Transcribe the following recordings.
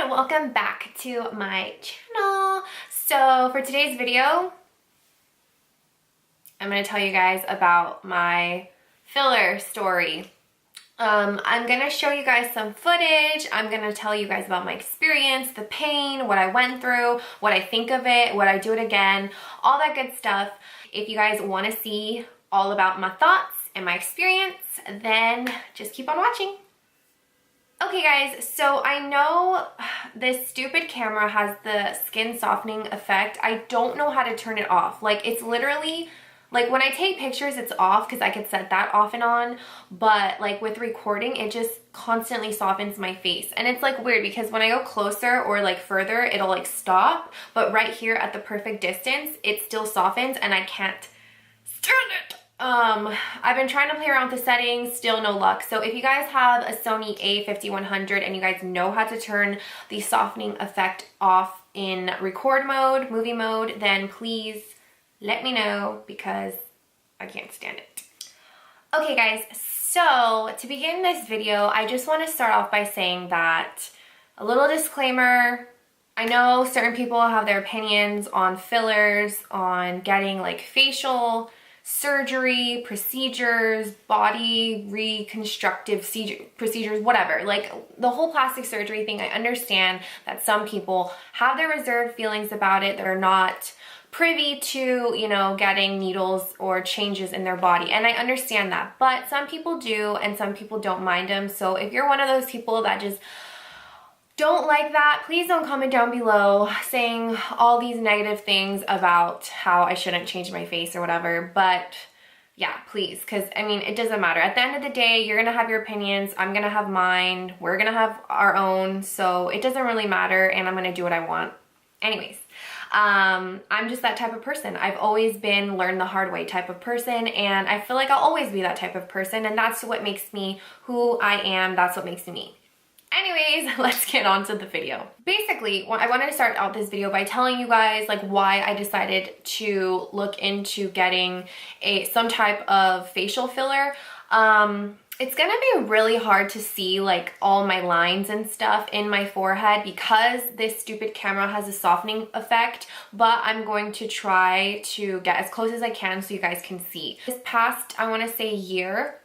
welcome back to my channel. So for today's video, I'm going to tell you guys about my filler story. I'm going to show you guys some footage. I'm going to tell you guys about my experience, the pain, what I went through, what I think of it, would I do it again, all that good stuff. If you guys want to see all about my thoughts and my experience, then just keep on watching. Okay guys, so I know this stupid camera has the skin softening effect. I don't know how to turn it off. Like, it's literally, like when I take pictures it's off because I could set that off and on, but like with recording it just constantly softens my face. And it's like weird because when I go closer or like further it'll like stop, but right here at the perfect distance it still softens and I can't stand it. I've been trying to play around with the settings, still no luck. So if you guys have a Sony a5100 and you guys know how to turn the softening effect off in record mode, movie mode, then please let me know because I can't stand it. Okay guys, so to begin this video, I just want to start off by saying that a little disclaimer. I know certain people have their opinions on fillers, on getting like facial surgery, procedures, body reconstructive procedures, whatever. Like the whole plastic surgery thing, I understand that some people have their reserved feelings about it. They're not privy to, you know, getting needles or changes in their body. And I understand that, but some people do and some people don't mind them. So if you're one of those people that just don't like that, please don't comment down below saying all these negative things about how I shouldn't change my face or whatever. But yeah, please, because I mean, it doesn't matter. At the end of the day, you're gonna have your opinions, I'm gonna have mine, we're gonna have our own, so it doesn't really matter and I'm gonna do what I want. Anyways, I'm just that type of person. I've always been learn the hard way type of person, and I feel like I'll always be that type of person, and that's what makes me who I am. That's what makes me. Anyways, let's get on to the video. Basically, I wanted to start out this video by telling you guys like why I decided to look into getting some type of facial filler. It's gonna be really hard to see like all my lines and stuff in my forehead because this stupid camera has a softening effect, but I'm going to try to get as close as I can so you guys can see. This past, I wanna say year,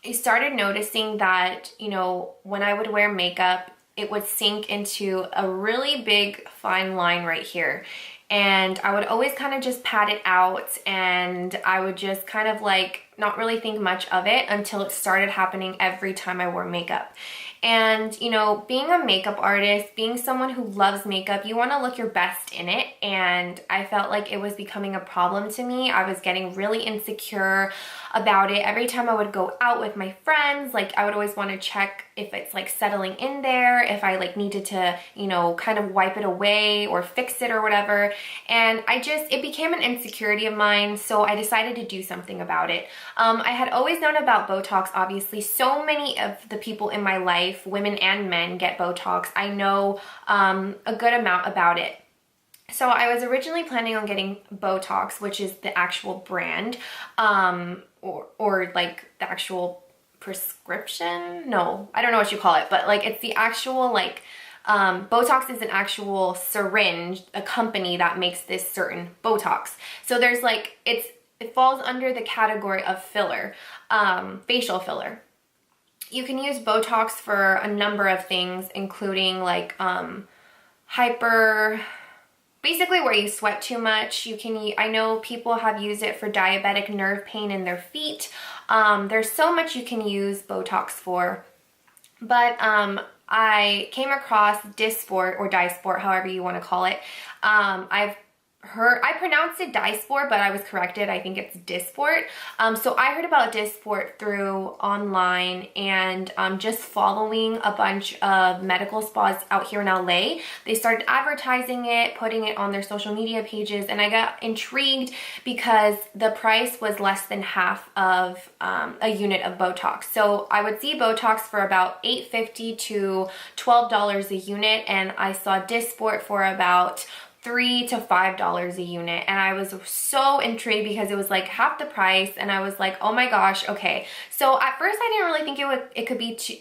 I started noticing that, you know, when I would wear makeup, it would sink into a really big fine line right here. And I would always kind of just pat it out and I would just kind of like not really think much of it until it started happening every time I wore makeup. And, you know, being a makeup artist, being someone who loves makeup, you want to look your best in it. And I felt like it was becoming a problem to me. I was getting really insecure about it. Every time I would go out with my friends, like I would always want to check if it's like settling in there, if I like needed to, you know, kind of wipe it away or fix it or whatever. And it became an insecurity of mine. So I decided to do something about it. I had always known about Botox, obviously. So many of the people in my life, women and men, get Botox. I know a good amount about it. So I was originally planning on getting Botox, which is the actual brand, or like the actual prescription. No, I don't know what you call it, but like it's the actual like Botox is an actual syringe, a company that makes this certain Botox. So there's like it falls under the category of filler, facial filler. You can use Botox for a number of things, including like basically where you sweat too much. I know people have used it for diabetic nerve pain in their feet. There's so much you can use Botox for. But I came across Dysport or Dysport, however you want to call it. I pronounced it Dysport, but I was corrected. I think it's Dysport. So I heard about Dysport through online and just following a bunch of medical spas out here in LA. They started advertising it, putting it on their social media pages, and I got intrigued because the price was less than half of a unit of Botox. So I would see Botox for about $8.50 to $12 a unit, and I saw Dysport for about $3 to $5 a unit, and I was so intrigued because it was like half the price, and I was like, oh my gosh, okay. So at first I didn't really think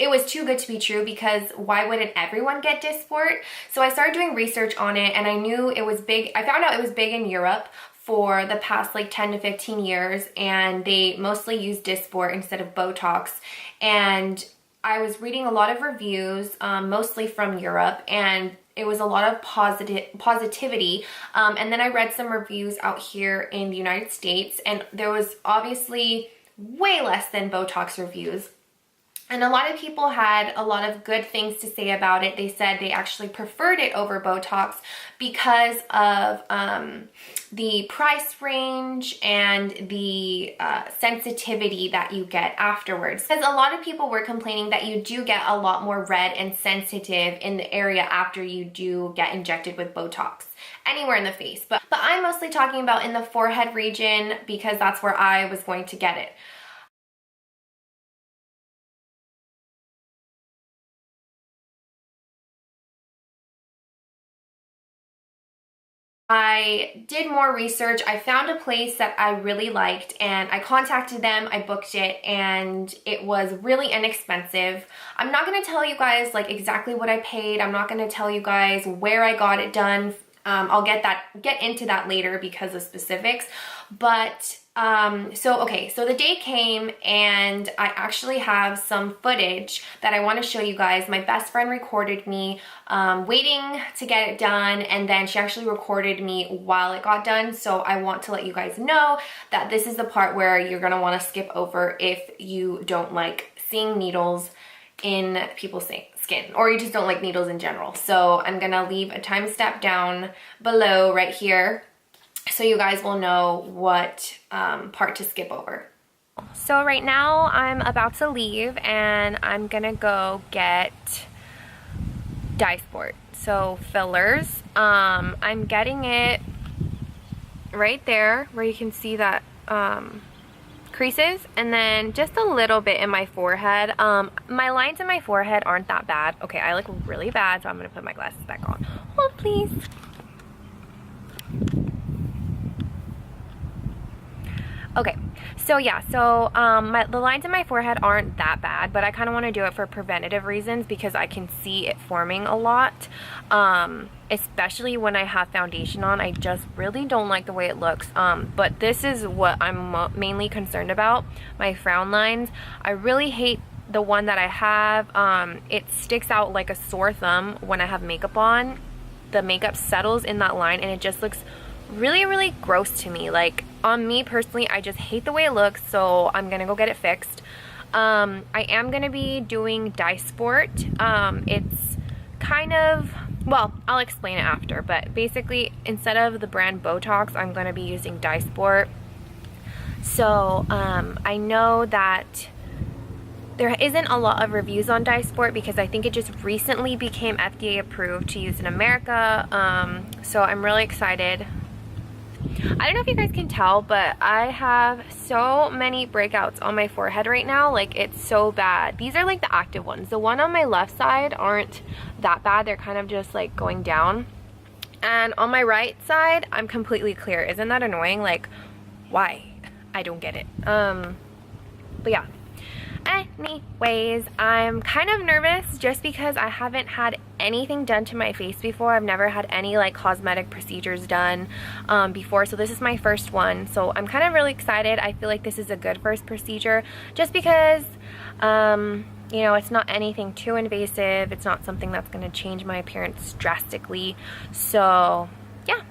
it was too good to be true, because why wouldn't everyone get Dysport? So I started doing research on it, and I knew it was big. I found out it was big in Europe for the past like 10 to 15 years, and they mostly use Dysport instead of Botox. And I was reading a lot of reviews, mostly from Europe, and it was a lot of positivity. And then I read some reviews out here in the United States, and there was obviously way less than Botox reviews. And a lot of people had a lot of good things to say about it. They said they actually preferred it over Botox because of the price range and the sensitivity that you get afterwards. Because a lot of people were complaining that you do get a lot more red and sensitive in the area after you do get injected with Botox. Anywhere in the face. But I'm mostly talking about in the forehead region, because that's where I was going to get it. I did more research. I found a place that I really liked, and I contacted them, I booked it, and it was really inexpensive. I'm not going to tell you guys like exactly what I paid. I'm not going to tell you guys where I got it done. I'll get into that later because of specifics. But so the day came, and I actually have some footage that I want to show you guys. My best friend recorded me waiting to get it done, and then she actually recorded me while it got done. So I want to let you guys know that this is the part where you're gonna want to skip over if you don't like seeing needles in people's skin, or you just don't like needles in general. So I'm gonna leave a time step down below right here, so you guys will know what part to skip over. So right now I'm about to leave, and I'm gonna go get Dysport, so fillers. I'm getting it right there where you can see that creases, and then just a little bit in my forehead. My lines in my forehead aren't that bad. Okay, I look really bad, so I'm gonna put my glasses back on. Hold please. Okay, so yeah, so the lines in my forehead aren't that bad, but I kind of want to do it for preventative reasons because I can see it forming a lot, especially when I have foundation on. I just really don't like the way it looks, but this is what I'm mainly concerned about, my frown lines. I really hate the one that I have. It sticks out like a sore thumb when I have makeup on. The makeup settles in that line, and it just looks really gross to me. Like, on me personally, I just hate the way it looks, so I'm gonna go get it fixed. I am gonna be doing Dysport. It's kind of, well, I'll explain it after, but basically instead of the brand Botox, I'm gonna be using Dysport. So I know that there isn't a lot of reviews on Dysport because I think it just recently became FDA approved to use in America. So I'm really excited. I don't know if you guys can tell, but I have so many breakouts on my forehead right now. Like, it's so bad. These are like the active ones. The one on my left side aren't that bad. They're kind of just like going down. And on my right side, I'm completely clear. Isn't that annoying? Like, why? I don't get it. But yeah. Anyways, I'm kind of nervous just because I haven't had anything done to my face before. I've never had any like cosmetic procedures done before, so this is my first one. So I'm kind of really excited. I feel like this is a good first procedure just because you know, it's not anything too invasive. It's not something that's going to change my appearance drastically. So yeah,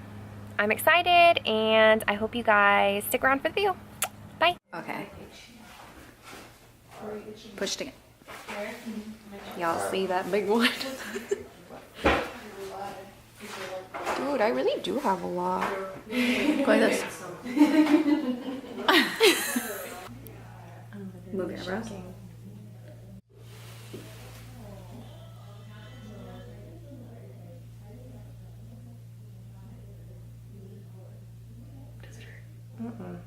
I'm excited, and I hope you guys stick around for the video. Bye. Okay. Push it again. Y'all see that big one? Dude, I really do have a lot. Look like this. Move your eyebrows. Does it hurt?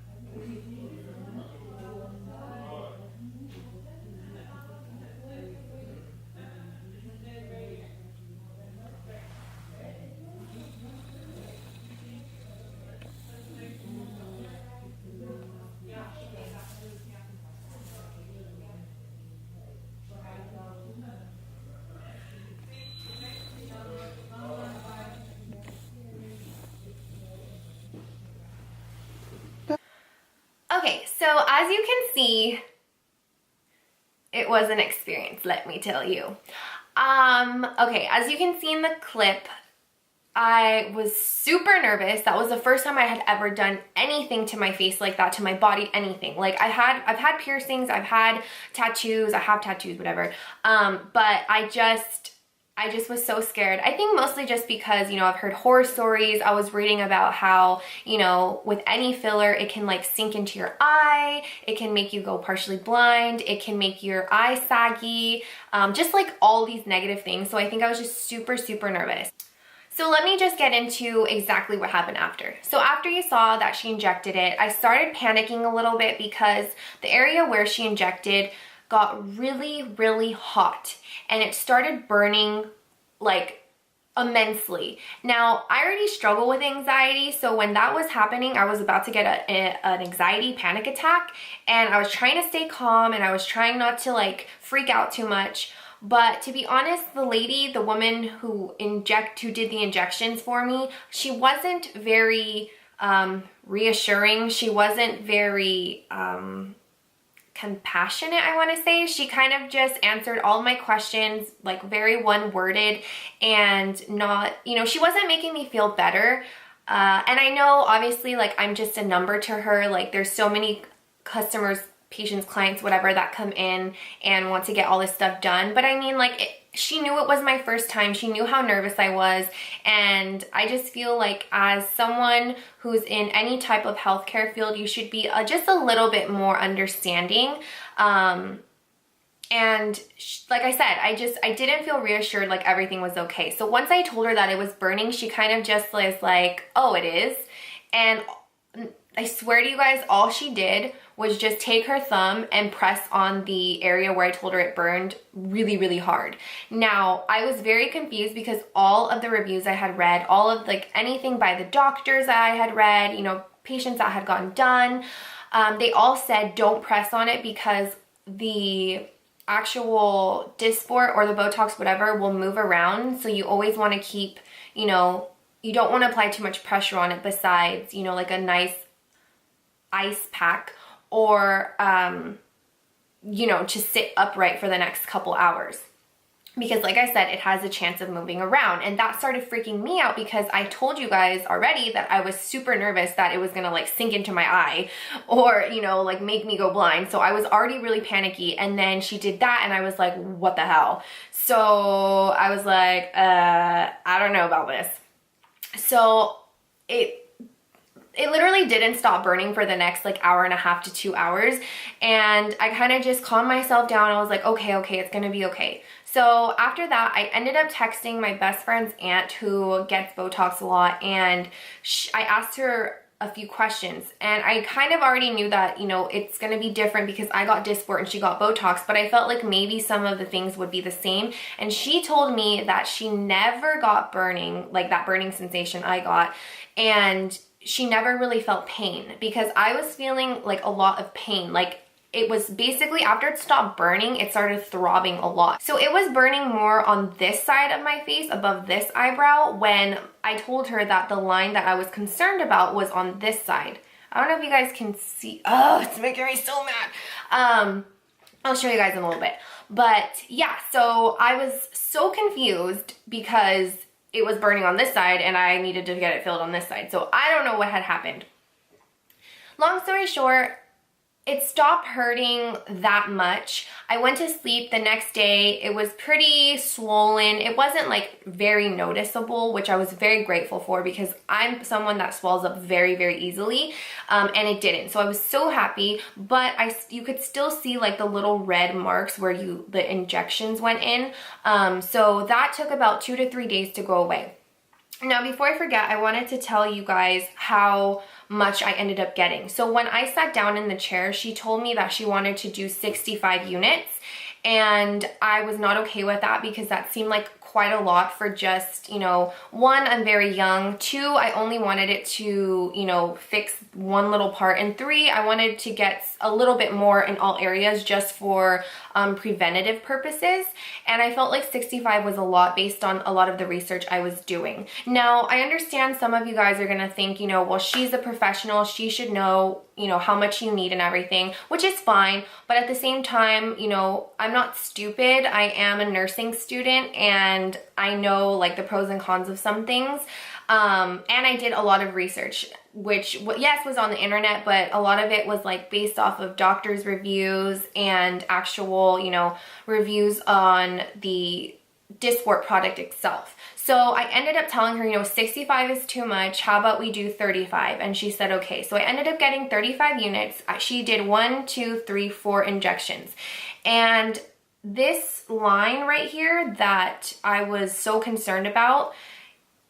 So as you can see, it was an experience, let me tell you. Okay, as you can see in the clip, I was super nervous. That was the first time I had ever done anything to my face like that, to my body, anything. Like I've had piercings, I've had tattoos, I have tattoos, whatever. But I just was so scared. I think mostly just because, you know, I've heard horror stories. I was reading about how, you know, with any filler, it can like sink into your eye. It can make you go partially blind. It can make your eye saggy. Just like all these negative things. So I think I was just super, super nervous. So let me just get into exactly what happened after. So after you saw that she injected it, I started panicking a little bit because the area where she injected got really, really hot and it started burning like immensely. Now, I already struggle with anxiety, so when that was happening, I was about to get an anxiety panic attack, and I was trying to stay calm and I was trying not to like freak out too much. But to be honest, the woman who did the injections for me, she wasn't very reassuring. She wasn't very compassionate, I want to say. She kind of just answered all my questions, like very one-worded, and not, you know, she wasn't making me feel better. And I know, obviously, like I'm just a number to her. Like there's so many customers, patients, clients, whatever, that come in and want to get all this stuff done. But I mean, like, she knew it was my first time. She knew how nervous I was. And I just feel like as someone who's in any type of healthcare field, you should be just a little bit more understanding. And like I said, I didn't feel reassured like everything was okay. So once I told her that it was burning, she kind of just was like, oh, it is. And I swear to you guys, all she did was just take her thumb and press on the area where I told her it burned really, really hard. Now, I was very confused because all of the reviews I had read, all of like anything by the doctors that I had read, you know, patients that had gotten done, they all said don't press on it because the actual Dysport or the Botox, whatever, will move around. So you always want to keep, you know, you don't want to apply too much pressure on it besides, you know, like a nice ice pack or, you know, to sit upright for the next couple hours. Because like I said, it has a chance of moving around. And that started freaking me out because I told you guys already that I was super nervous that it was gonna like sink into my eye or, you know, like make me go blind. So I was already really panicky. And then she did that and I was like, what the hell? So I was like, I don't know about this. So it literally didn't stop burning for the next like hour and a half to 2 hours. And I kind of just calmed myself down. I was like, okay, it's gonna be okay. So after that, I ended up texting my best friend's aunt who gets Botox a lot. And I asked her a few questions. And I kind of already knew that, you know, it's gonna be different because I got Dysport and she got Botox. But I felt like maybe some of the things would be the same. And she told me that she never got burning, like that burning sensation I got. And she never really felt pain because I was feeling like a lot of pain. Like it was basically after it stopped burning, it started throbbing a lot. So it was burning more on this side of my face above this eyebrow when I told her that the line that I was concerned about was on this side. I don't know if you guys can see. Oh, it's making me so mad. I'll show you guys in a little bit. But yeah, so I was so confused because it was burning on this side and I needed to get it filled on this side. So I don't know what had happened. Long story short, it stopped hurting that much. I went to sleep the next day. It was pretty swollen. It wasn't like very noticeable, which I was very grateful for because I'm someone that swells up very, very easily, and it didn't. So I was so happy, but you could still see like the little red marks where the injections went in. So that took about 2 to 3 days to go away. Now, before I forget, I wanted to tell you guys how much I ended up getting. So when I sat down in the chair, she told me that she wanted to do 65 units, and I was not okay with that because that seemed like quite a lot for just, you know, one, I'm very young, two, I only wanted it to, you know, fix one little part, and three, I wanted to get a little bit more in all areas just for preventative purposes. And I felt like 65 was a lot based on a lot of the research I was doing. Now, I understand some of you guys are gonna think, you know, well, she's a professional, she should know, you know, how much you need and everything, which is fine. But at the same time, you know, I'm not stupid. I am a nursing student and I know like the pros and cons of some things. And I did a lot of research, which yes, was on the internet, but a lot of it was like based off of doctors' reviews and actual, you know, reviews on the Dysport product itself. So I ended up telling her, you know, 65 is too much. How about we do 35? And she said, okay. So I ended up getting 35 units. She did 1, 2, 3, 4 injections. And this line right here that I was so concerned about,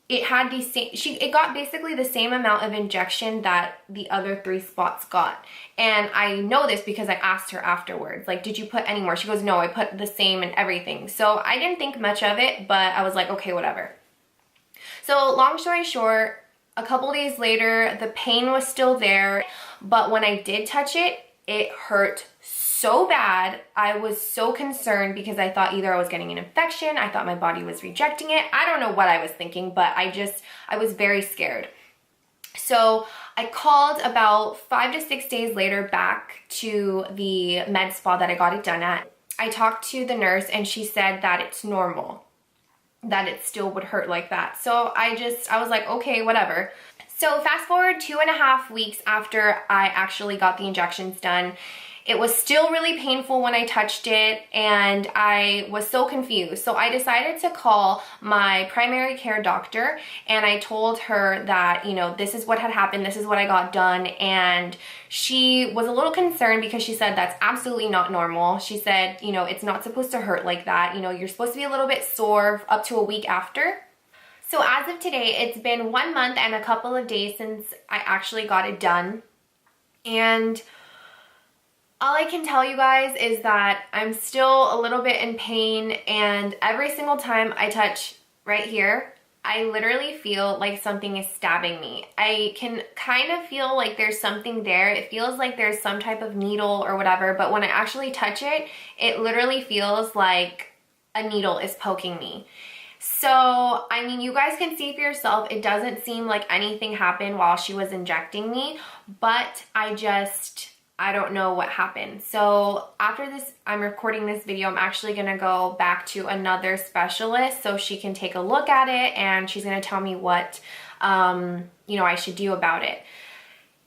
it had the same, it got basically the same amount of injection that the other 3 spots got. And I know this because I asked her afterwards, like, did you put any more? She goes, no, I put the same and everything. So I didn't think much of it, but I was like, okay, whatever. So long story short, a couple days later, the pain was still there, but when I did touch it, it hurt so bad. I was so concerned because I thought either I was getting an infection, I thought my body was rejecting it. I don't know what I was thinking, but I was very scared. So I called about 5 to 6 days later back to the med spa that I got it done at. I talked to the nurse and she said that it's normal, that it still would hurt like that. So I was like, okay, whatever. So fast forward 2.5 weeks after I actually got the injections done. It was still really painful when I touched it and I was so confused. So I decided to call my primary care doctor and I told her that, you know, this is what had happened, this is what I got done. And she was a little concerned because she said that's absolutely not normal. She said, you know, it's not supposed to hurt like that. You know, you're supposed to be a little bit sore up to a week after. So as of today, it's been 1 month and a couple of days since I actually got it done. And all I can tell you guys is that I'm still a little bit in pain, and every single time I touch right here, I literally feel like something is stabbing me. I can kind of feel like there's something there. It feels like there's some type of needle or whatever, but when I actually touch it, it literally feels like a needle is poking me. So, I mean, you guys can see for yourself, it doesn't seem like anything happened while she was injecting me, but I don't know what happened. So after this, I'm recording this video, I'm actually gonna go back to another specialist so she can take a look at it and she's gonna tell me what, you know, I should do about it.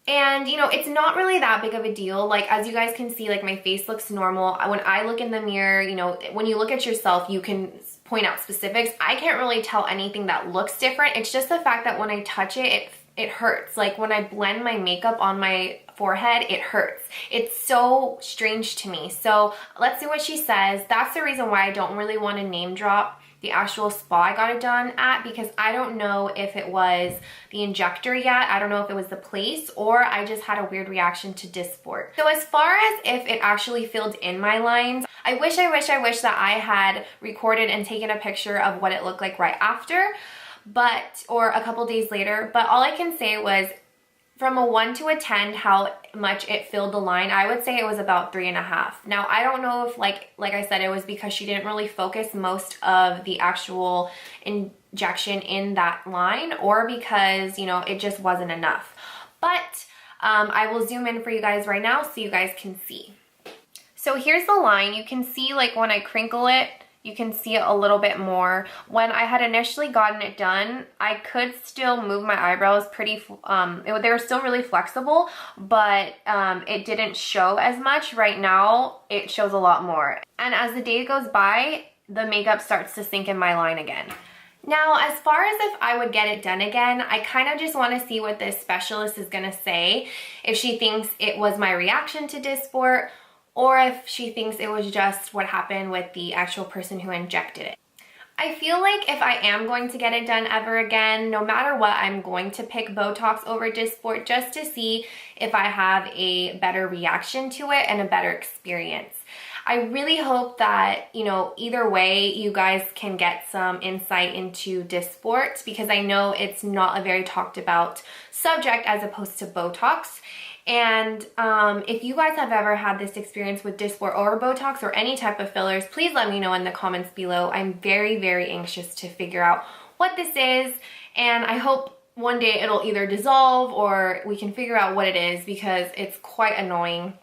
And, you know, it's not really that big of a deal. Like, as you guys can see, like, my face looks normal. When I look in the mirror, you know, when you look at yourself, you can point out specifics. I can't really tell anything that looks different. It's just the fact that when I touch it, it hurts. Like, when I blend my makeup on my forehead, it hurts. It's so strange to me. So let's see what she says. That's the reason why I don't really want to name drop the actual spa I got it done at, because I don't know if it was the injector yet. I don't know if it was the place, or I just had a weird reaction to Dysport. So as far as if it actually filled in my lines, I wish that I had recorded and taken a picture of what it looked like right after, or a couple days later. But all I can say was, from a 1 to a 10, how much it filled the line, I would say it was about 3.5. Now, I don't know if, like I said, it was because she didn't really focus most of the actual injection in that line, or because, you know, it just wasn't enough. But I will zoom in for you guys right now so you guys can see. So here's the line. You can see, like, when I crinkle it, you can see it a little bit more. When I had initially gotten it done, I could still move my eyebrows pretty, they were still really flexible, but it didn't show as much. Right now, it shows a lot more. And as the day goes by, the makeup starts to sink in my line again. Now, as far as if I would get it done again, I kind of just want to see what this specialist is going to say. If she thinks it was my reaction to Dysport, or if she thinks it was just what happened with the actual person who injected it. I feel like if I am going to get it done ever again, no matter what, I'm going to pick Botox over Dysport just to see if I have a better reaction to it and a better experience. I really hope that, you know, either way, you guys can get some insight into Dysport, because I know it's not a very talked about subject as opposed to Botox. And if you guys have ever had this experience with Dysport or Botox or any type of fillers, please let me know in the comments below. I'm very, very anxious to figure out what this is, and I hope one day it'll either dissolve or we can figure out what it is, because it's quite annoying.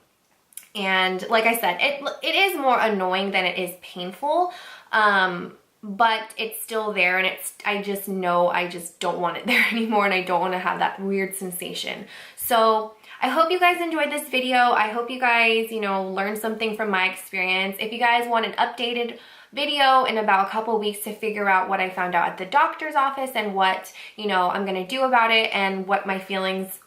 And like I said, it is more annoying than it is painful, but it's still there, and I just know I just don't want it there anymore, and I don't want to have that weird sensation. So I hope you guys enjoyed this video. I hope you guys, you know, learned something from my experience. If you guys want an updated video in about a couple weeks to figure out what I found out at the doctor's office and what, you know, I'm gonna do about it and what my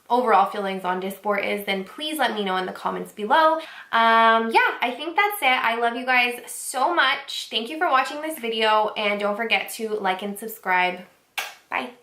overall feelings on Dysport is, then please let me know in the comments below. Yeah, I think that's it. I love you guys so much. Thank you for watching this video, and don't forget to like and subscribe. Bye.